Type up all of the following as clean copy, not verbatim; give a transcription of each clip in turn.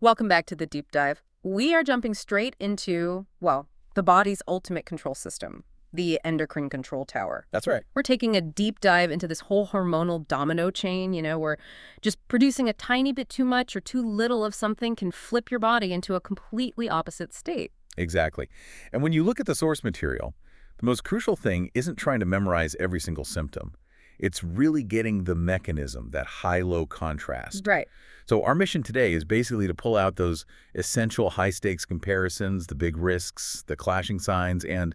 Welcome back to the deep dive. We are jumping straight into, well, the body's ultimate control system, the endocrine control tower. That's right. We're taking a deep dive into this whole hormonal domino chain, where just producing a tiny bit too much or too little of something can flip your body into a completely opposite state. Exactly. And when you look at the source material, the most crucial thing isn't trying to memorize every single symptom. It's really getting the mechanism, that high-low contrast. Right. So our mission today is basically to pull out those essential high-stakes comparisons, the big risks, the clashing signs, and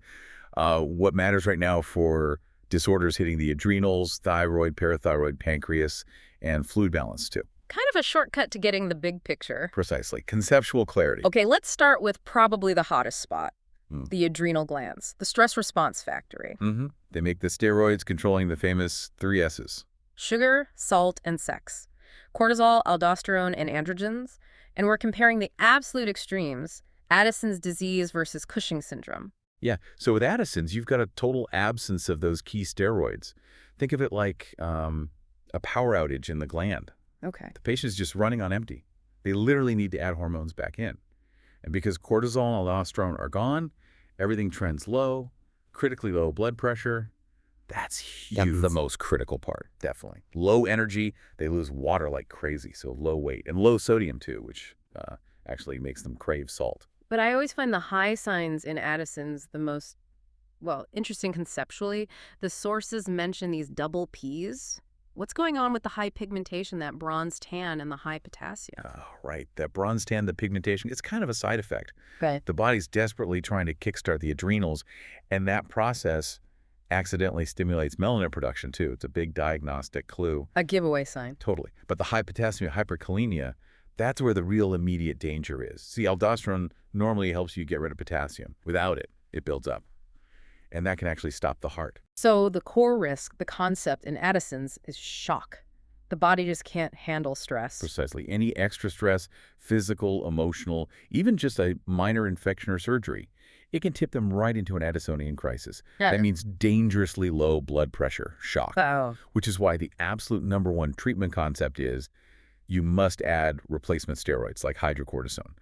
what matters right now for disorders hitting the adrenals, thyroid, parathyroid, pancreas, and fluid balance too. Kind of a shortcut to getting the big picture. Precisely. Conceptual clarity. Okay, let's start with probably the hottest spot, Mm. the adrenal glands, the stress response factory. They make the steroids controlling the famous 3 S's. Sugar, salt, and sex. Cortisol, aldosterone, and androgens. And we're comparing the absolute extremes, Addison's disease versus Cushing's syndrome. Yeah, so with Addison's, you've got a total absence of those key steroids. Think of it like a power outage in the gland. Okay. The patient's just running on empty. They literally need to add hormones back in. And because cortisol and aldosterone are gone, everything trends low, critically low blood pressure. That's huge. That's the most critical part. Definitely. Low energy, they lose water like crazy, so low weight. And low sodium, too, which actually makes them crave salt. But I always find the high signs in Addison's the most, well, interesting conceptually. The sources mention these double Ps. What's going on with the high pigmentation, that bronze tan, and the high potassium? Oh, right. That bronze tan, the pigmentation, it's kind of a side effect. Right. The body's desperately trying to kickstart the adrenals, and that process accidentally stimulates melanin production, too. It's a big diagnostic clue. A giveaway sign. Totally. But the high potassium hyperkalemia, that's where the real immediate danger is. See, aldosterone normally helps you get rid of potassium. Without it, it builds up. And that can actually stop the heart. So the core risk, the concept in Addison's, is shock. The body just can't handle stress. Precisely. Any extra stress, physical, emotional, even just a minor infection or surgery, it can tip them right into an Addisonian crisis. Yeah. That means dangerously low blood pressure, shock, Oh. which is why the absolute #1 treatment concept is you must add replacement steroids like hydrocortisone.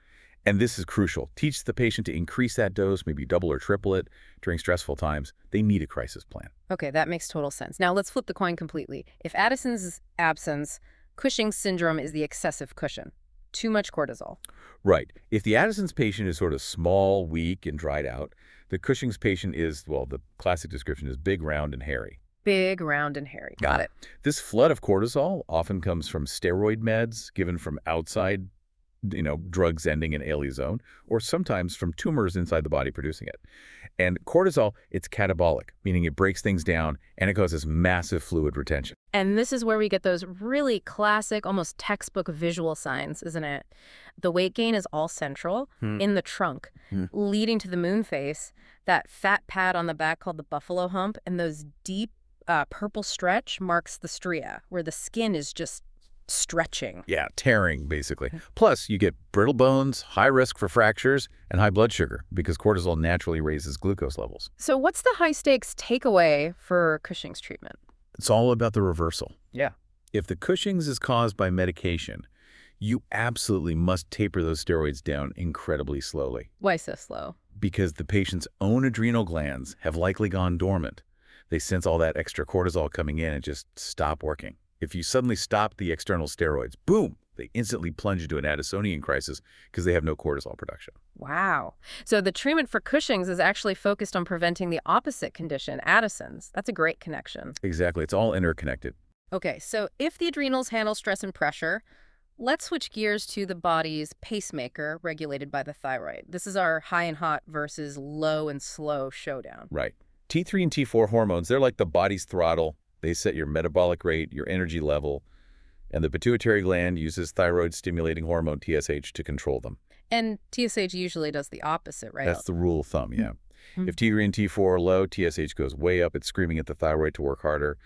And this is crucial. Teach the patient to increase that dose, maybe double or triple it during stressful times. They need a crisis plan. Okay, that makes total sense. Now let's flip the coin completely. If Addison's is absence, Cushing's syndrome is the excessive cushion. Too much cortisol. Right. If the Addison's patient is sort of small, weak, and dried out, the Cushing's patient is, well, the classic description is big, round, and hairy. Big, round, and hairy. Got it. This flood of cortisol often comes from steroid meds given from outside, drugs ending in aliazone, or sometimes from tumors inside the body producing it. And cortisol, it's catabolic, meaning it breaks things down and it causes massive fluid retention. And this is where we get those really classic, almost textbook visual signs, isn't it? The weight gain is all central in the trunk, leading to the moon face, that fat pad on the back called the buffalo hump, and those deep purple stretch marks the stria, where the skin is just stretching. Yeah, tearing, basically. Plus, you get brittle bones, high risk for fractures, and high blood sugar because cortisol naturally raises glucose levels. So what's the high-stakes takeaway for Cushing's treatment? It's all about the reversal. Yeah. If the Cushing's is caused by medication, you absolutely must taper those steroids down incredibly slowly Why so slow? because the patient's own adrenal glands have likely gone dormant. They sense all that extra cortisol coming in and just stop working. If you suddenly stop the external steroids, boom, they instantly plunge into an Addisonian crisis because they have no cortisol production. Wow. So the treatment for Cushing's is actually focused on preventing the opposite condition, Addison's. That's a great connection. Exactly. It's all interconnected. Okay, so if the adrenals handle stress and pressure, let's switch gears to the body's pacemaker regulated by the thyroid. This is our high and hot versus low and slow showdown. Right. T3 and T4 hormones, they're like the body's throttle. They set your metabolic rate, your energy level, and the pituitary gland uses thyroid-stimulating hormone TSH to control them. And TSH usually does the opposite, right? That's the rule of thumb, yeah. If T3 and T4 are low, TSH goes way up. It's screaming at the thyroid to work harder.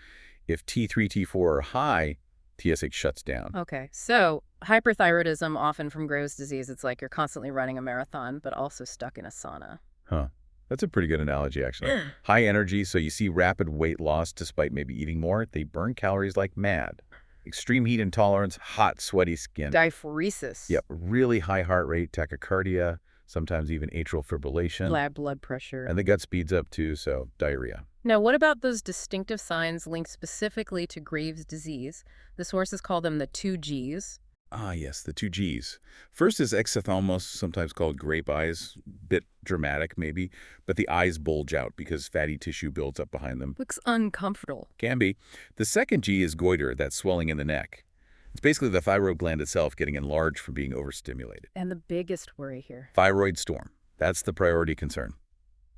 If T3, T4 are high, TSH shuts down. Okay, so hyperthyroidism, often from Graves' disease, it's like you're constantly running a marathon, but also stuck in a sauna. Huh. That's a pretty good analogy, actually. High energy, so you see rapid weight loss despite maybe eating more. They burn calories like mad. Extreme heat intolerance, hot, sweaty skin. Diaphoresis. Yep, really high heart rate, tachycardia, sometimes even atrial fibrillation. Low blood pressure. And the gut speeds up too, so diarrhea. Now, what about those distinctive signs linked specifically to Graves' disease? The sources call them the 2Gs. Ah, yes, the 2 Gs. First is exophthalmos, sometimes called grape eyes. Bit dramatic, maybe, but the eyes bulge out because fatty tissue builds up behind them. Looks uncomfortable. Can be. The second G is goiter, that swelling in the neck. It's basically the thyroid gland itself getting enlarged from being overstimulated. And the biggest worry here. Thyroid storm. That's the priority concern.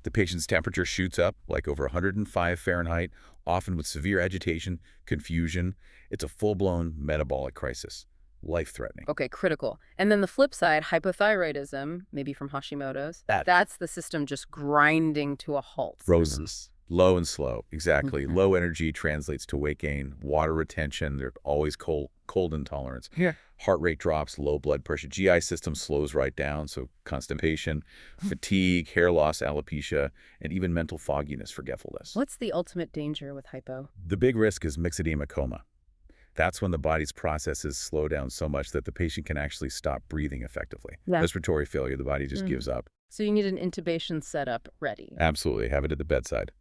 The patient's temperature shoots up, like over 105 Fahrenheit, often with severe agitation, confusion. It's a full-blown metabolic crisis. Life-threatening. Okay, critical. And then the flip side, hypothyroidism, maybe from Hashimoto's. That's the system just grinding to a halt. Roses. Low and slow. Exactly. Low energy translates to weight gain, water retention. They're always cold intolerance. Yeah. Heart rate drops, low blood pressure. GI system slows right down, so constipation, fatigue, hair loss, alopecia, and even mental fogginess, forgetfulness. What's the ultimate danger with hypo? The big risk is myxedema coma. That's when the body's processes slow down so much that the patient can actually stop breathing effectively. Yeah. Respiratory failure, the body just gives up. So you need an intubation setup ready. Absolutely. Have it at the bedside.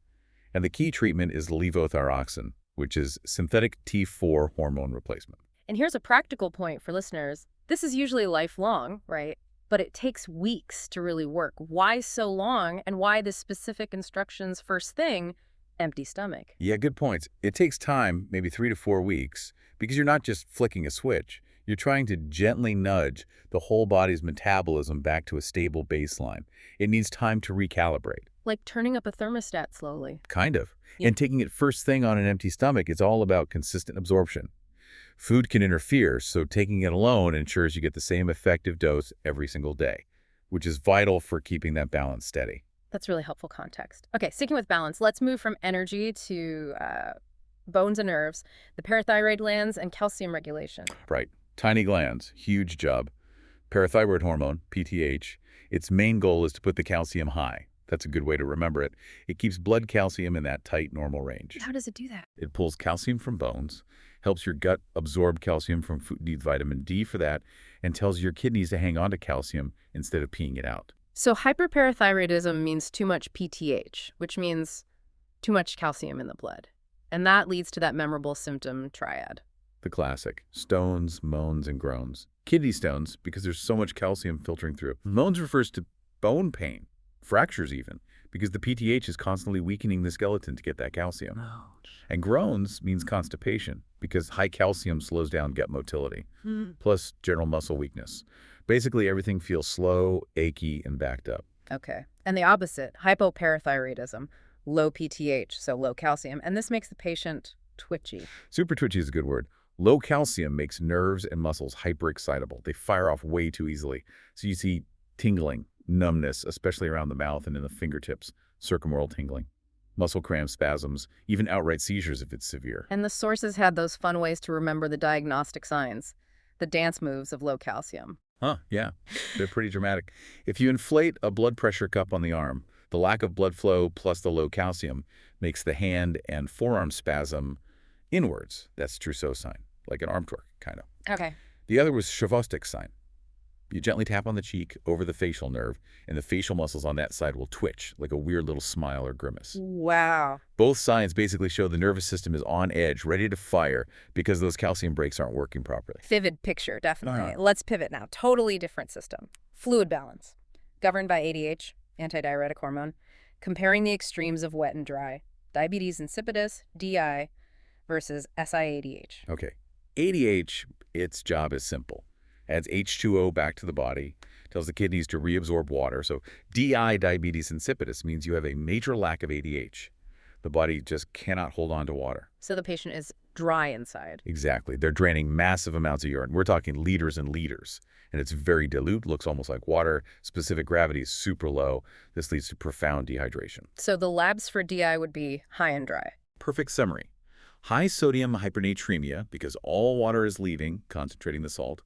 And the key treatment is levothyroxine, which is synthetic T4 hormone replacement. And here's a practical point for listeners. This is usually lifelong, right? But it takes weeks to really work. Why so long, and why the specific instructions first thing, empty stomach? Yeah, good points. It takes time, maybe 3 to 4 weeks, because you're not just flicking a switch. You're trying to gently nudge the whole body's metabolism back to a stable baseline. It needs time to recalibrate. Like turning up a thermostat slowly. Kind of. Yeah. And taking it first thing on an empty stomach, it's all about consistent absorption. Food can interfere, so taking it alone ensures you get the same effective dose every single day, which is vital for keeping that balance steady. That's really helpful context. Okay, sticking with balance, let's move from energy to bones and nerves, the parathyroid glands, and calcium regulation. Right. Tiny glands, huge job. Parathyroid hormone, PTH, its main goal is to put the calcium high. That's a good way to remember it. It keeps blood calcium in that tight, normal range. How does it do that? It pulls calcium from bones, helps your gut absorb calcium from food, needs vitamin D for that, and tells your kidneys to hang on to calcium instead of peeing it out. So hyperparathyroidism means too much PTH, which means too much calcium in the blood. And that leads to that memorable symptom triad. The classic, stones, moans, and groans. Kidney stones, because there's so much calcium filtering through. Moans refers to bone pain, fractures even, because the PTH is constantly weakening the skeleton to get that calcium. And groans means constipation, because high calcium slows down gut motility, plus general muscle weakness. Basically, everything feels slow, achy, and backed up. Okay. And the opposite, hypoparathyroidism, low PTH, so low calcium, and this makes the patient twitchy. Super twitchy is a good word. Low calcium makes nerves and muscles hyperexcitable. They fire off way too easily. So you see tingling, numbness, especially around the mouth and in the fingertips, circumaural tingling, muscle cramps, spasms, even outright seizures if it's severe. And the sources had those fun ways to remember the diagnostic signs, the dance moves of low calcium. Huh, yeah, they're pretty dramatic. If you inflate a blood pressure cup on the arm, the lack of blood flow plus the low calcium makes the hand and forearm spasm inwards. That's Trousseau sign, like an arm twerk, kind of. Okay. The other was Chvostek's sign. You gently tap on the cheek over the facial nerve, and the facial muscles on that side will twitch, like a weird little smile or grimace. Wow. Both signs basically show the nervous system is on edge, ready to fire, because those calcium brakes aren't working properly. Vivid picture, definitely. Uh-huh. Let's pivot now. Totally different system. Fluid balance, governed by ADH, antidiuretic hormone, comparing the extremes of wet and dry, diabetes insipidus, DI, versus SIADH. Okay. ADH, its job is simple. Adds H2O back to the body, tells the kidneys to reabsorb water. So DI, diabetes insipidus, means you have a major lack of ADH. The body just cannot hold on to water. So the patient is dry inside. Exactly. They're draining massive amounts of urine. We're talking liters and liters. And it's very dilute, looks almost like water. Specific gravity is super low. This leads to profound dehydration. So the labs for DI would be high and dry. Perfect summary. High sodium hypernatremia, because all water is leaving, concentrating the salt.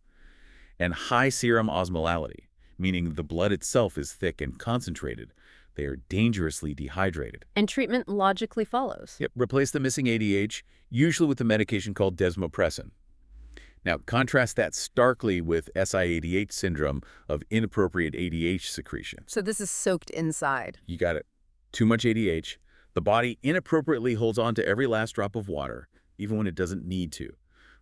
And high serum osmolality, meaning the blood itself is thick and concentrated. They are dangerously dehydrated. And treatment logically follows. Yep, replace the missing ADH, usually with a medication called desmopressin. Now, contrast that starkly with SI-ADH syndrome of inappropriate ADH secretion. So this is soaked inside. You got it. Too much ADH. The body inappropriately holds on to every last drop of water, even when it doesn't need to.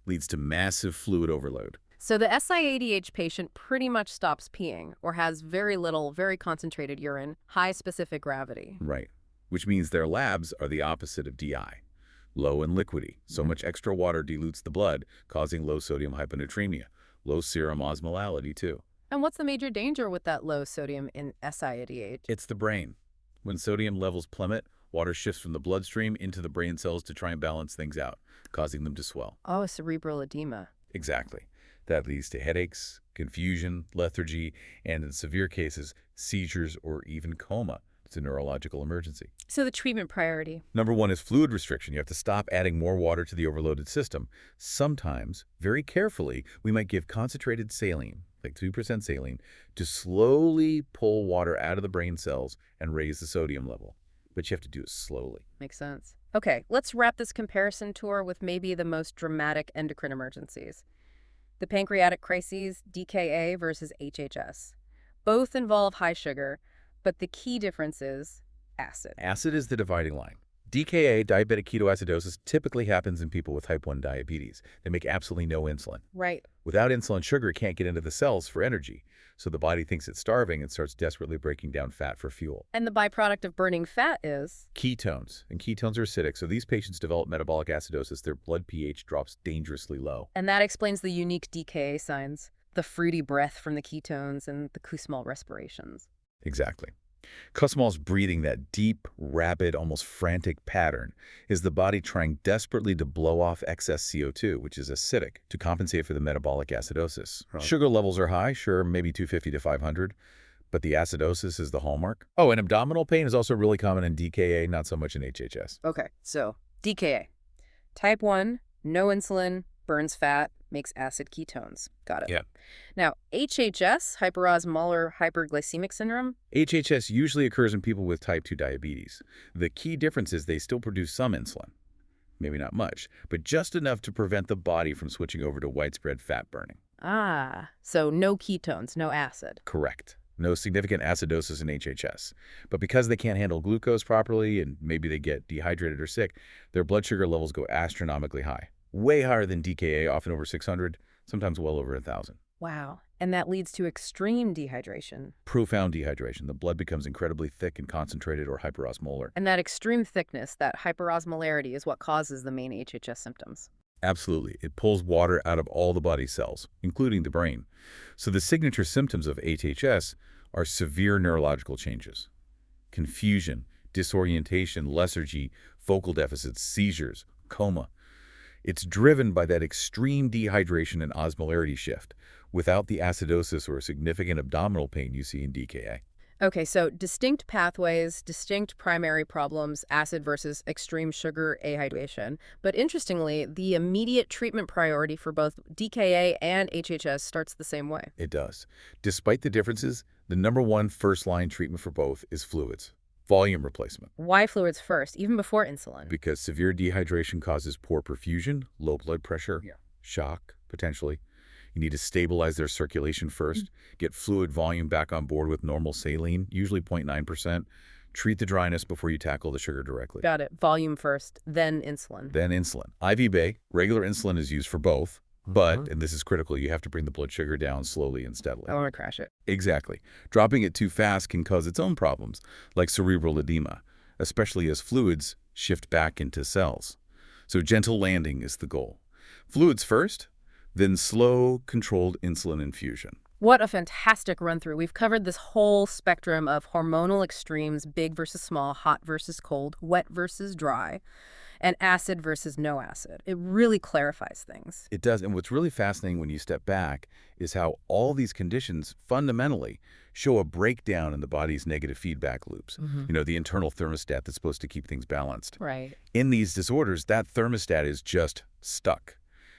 Leads to massive fluid overload. So the SIADH patient pretty much stops peeing or has very little, very concentrated urine, high specific gravity. Right. Which means their labs are the opposite of DI. Low and liquidy. So much extra water dilutes the blood, causing low sodium hyponatremia. Low serum osmolality, too. And what's the major danger with that low sodium in SIADH? It's the brain. When sodium levels plummet, water shifts from the bloodstream into the brain cells to try and balance things out, causing them to swell. Oh, cerebral edema. Exactly. That leads to headaches, confusion, lethargy, and in severe cases, seizures or even coma. It's a neurological emergency. So the treatment priority. Number one is fluid restriction. You have to stop adding more water to the overloaded system. Sometimes, very carefully, we might give concentrated saline, like 2% saline, to slowly pull water out of the brain cells and raise the sodium level. But you have to do it slowly. Makes sense. Okay, let's wrap this comparison tour with maybe the most dramatic endocrine emergencies. The pancreatic crises, DKA versus HHS. Both involve high sugar, but the key difference is acid. Acid is the dividing line. DKA, diabetic ketoacidosis, typically happens in people with type 1 diabetes. They make absolutely no insulin. Right. Without insulin, sugar can't get into the cells for energy. So the body thinks it's starving and starts desperately breaking down fat for fuel. And the byproduct of burning fat is? Ketones. And ketones are acidic, so these patients develop metabolic acidosis. Their blood pH drops dangerously low. And that explains the unique DKA signs, the fruity breath from the ketones and the Kussmaul respirations. Exactly. Kussmaul's breathing, that deep, rapid, almost frantic pattern, is the body trying desperately to blow off excess CO2, which is acidic, to compensate for the metabolic acidosis. Right. Sugar levels are high, sure, maybe 250 to 500, but the acidosis is the hallmark. Oh, and abdominal pain is also really common in DKA, not so much in HHS. Okay, so DKA. Type 1, no insulin, burns fat, makes acid ketones. Got it. Yeah. Now, HHS, hyperosmolar hyperglycemic syndrome? HHS usually occurs in people with type 2 diabetes. The key difference is they still produce some insulin. Maybe not much, but just enough to prevent the body from switching over to widespread fat burning. Ah, so no ketones, no acid. Correct. No significant acidosis in HHS. But because they can't handle glucose properly and maybe they get dehydrated or sick, their blood sugar levels go astronomically high. Way higher than DKA, often over 600, sometimes well over 1,000. Wow. And that leads to extreme dehydration. Profound dehydration. The blood becomes incredibly thick and concentrated or hyperosmolar. And that extreme thickness, that hyperosmolarity, is what causes the main HHS symptoms. Absolutely. It pulls water out of all the body cells, including the brain. So the signature symptoms of HHS are severe neurological changes. Confusion, disorientation, lethargy, focal deficits, seizures, coma. It's driven by that extreme dehydration and osmolarity shift, without the acidosis or significant abdominal pain you see in DKA. Okay, so distinct pathways, distinct primary problems, acid versus extreme sugar ahydration. But interestingly, the immediate treatment priority for both DKA and HHS starts the same way. It does. Despite the differences, the number one first-line treatment for both is fluids. Volume replacement. Why fluids first, even before insulin? Because severe dehydration causes poor perfusion, low blood pressure, shock, potentially. You need to stabilize their circulation first, get fluid volume back on board with normal saline, usually 0.9%. Treat the dryness before you tackle the sugar directly. Got it. Volume first, then insulin. Then insulin. IV Bay, regular insulin is used for both. But, and this is critical, you have to bring the blood sugar down slowly and steadily. I want to crash it. Exactly. Dropping it too fast can cause its own problems, like cerebral edema, especially as fluids shift back into cells. So gentle landing is the goal. Fluids first, then slow, controlled insulin infusion. What a fantastic run-through. We've covered this whole spectrum of hormonal extremes, big versus small, hot versus cold, wet versus dry, and acid versus no acid. It really clarifies things. It does. And what's really fascinating when you step back is how all these conditions fundamentally show a breakdown in the body's negative feedback loops. You know, the internal thermostat that's supposed to keep things balanced. Right. In these disorders, that thermostat is just stuck.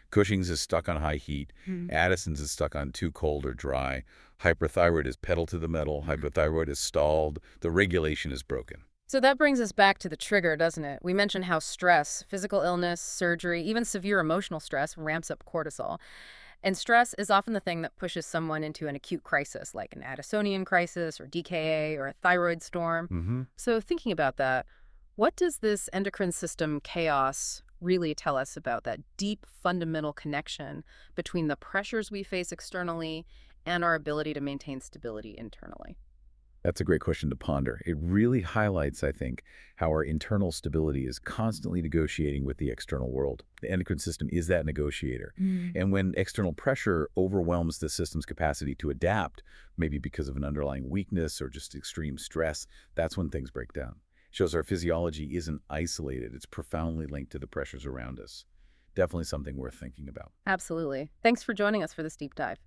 Cushing's is stuck on high heat. Addison's is stuck on too cold or dry. Hyperthyroid is pedal to the metal. Hypothyroid is stalled. The regulation is broken. So that brings us back to the trigger, doesn't it? We mentioned how stress, physical illness, surgery, even severe emotional stress ramps up cortisol. And stress is often the thing that pushes someone into an acute crisis, like an Addisonian crisis or DKA or a thyroid storm. Mm-hmm. So thinking about that, what does this endocrine system chaos really tell us about that deep fundamental connection between the pressures we face externally and our ability to maintain stability internally? That's a great question to ponder. It really highlights, I think, how our internal stability is constantly negotiating with the external world. The endocrine system is that negotiator. Mm. And when external pressure overwhelms the system's capacity to adapt, maybe because of an underlying weakness or just extreme stress, that's when things break down. It shows our physiology isn't isolated. It's profoundly linked to the pressures around us. Definitely something worth thinking about. Absolutely. Thanks for joining us for this deep dive.